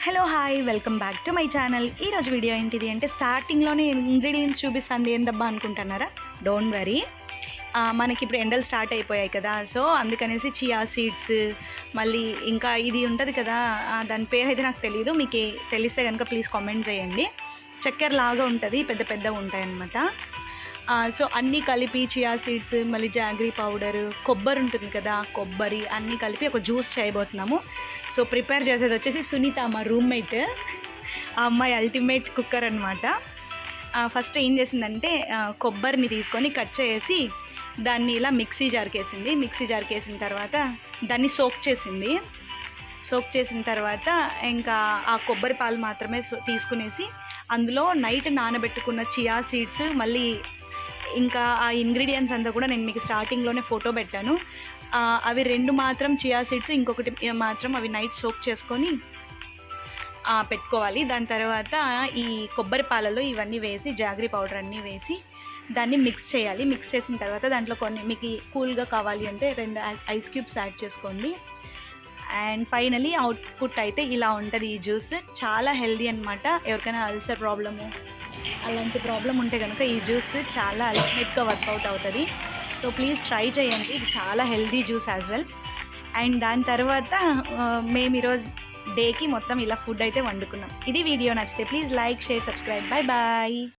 Hello hi welcome back to my channel. ఈరోజు video ఏంటిది అంటే స్టార్టింగ్లోనే ఇంగ్రీడియంట్స్ చూపిస్తుంది ఏందబ్బా అనుకుంటున్నారా? డోంట్ వరీ, మనకి ఇప్పుడు ఎండలు స్టార్ట్ అయిపోయాయి కదా, సో అందుకనేసి చియా సీడ్స్, మళ్ళీ ఇంకా ఇది ఉంటుంది కదా, దాని పేరు అయితే నాకు తెలియదు, మీకు తెలిస్తే కనుక ప్లీజ్ కామెంట్ చేయండి. చక్కెర లాగా ఉంటుంది, పెద్ద పెద్దగా ఉంటాయన్నమాట. సో అన్నీ కలిపి చియా సీడ్స్, మళ్ళీ జాగ్రీ పౌడరు, కొబ్బరి ఉంటుంది కదా, కొబ్బరి అన్నీ కలిపి ఒక జ్యూస్ చేయబోతున్నాము. సో ప్రిపేర్ చేసేది వచ్చేసి సునీత, మా రూమ్మేట్. ఆ అమ్మాయి అల్టిమేట్ కుక్కర్ అనమాట. ఫస్ట్ ఏం చేసిందంటే కొబ్బరిని తీసుకొని కట్ చేసి దాన్ని ఇలా మిక్సీ జార్కేసింది. మిక్సీ జార్కేసిన తర్వాత దాన్ని సోక్ చేసింది. సోక్ చేసిన తర్వాత ఇంకా ఆ కొబ్బరి పాలు మాత్రమే తీసుకునేసి అందులో నైట్ నానబెట్టుకున్న చియా సీడ్స్, మళ్ళీ ఇంకా ఆ ఇంగ్రీడియంట్స్ అంతా కూడా నేను మీకు స్టార్టింగ్లోనే ఫోటో పెట్టాను. అవి రెండు మాత్రం చియా సీడ్స్, ఇంకొకటి మాత్రం అవి నైట్ సోక్ చేసుకొని పెట్టుకోవాలి. దాని తర్వాత ఈ కొబ్బరి పాలలో ఇవన్నీ వేసి, జాగ్రీ పౌడర్ అన్నీ వేసి దాన్ని మిక్స్ చేయాలి. మిక్స్ చేసిన తర్వాత దాంట్లో కొన్ని మీకు కూల్గా కావాలి అంటే 2 ఐస్ క్యూబ్స్ యాడ్ చేసుకోండి. అండ్ ఫైనలీ అవుట్పుట్ అయితే ఇలా ఉంటుంది. ఈ జ్యూస్ చాలా హెల్దీ అనమాట. ఎవరికైనా అల్సర్ ప్రాబ్లము అలాంటి ప్రాబ్లం ఉంటే కనుక ఈ జ్యూస్ చాలా అల్టిమేట్గా వర్కౌట్ అవుతుంది. సో ప్లీజ్ ట్రై చేయండి, ఇది చాలా healthy juice as well. And దాని తర్వాత మేము ఈరోజు డేకి మొత్తం ఇలా ఫుడ్ అయితే వండుకున్నాం. ఇది వీడియో నచ్చితే please like, share, subscribe. Bye bye.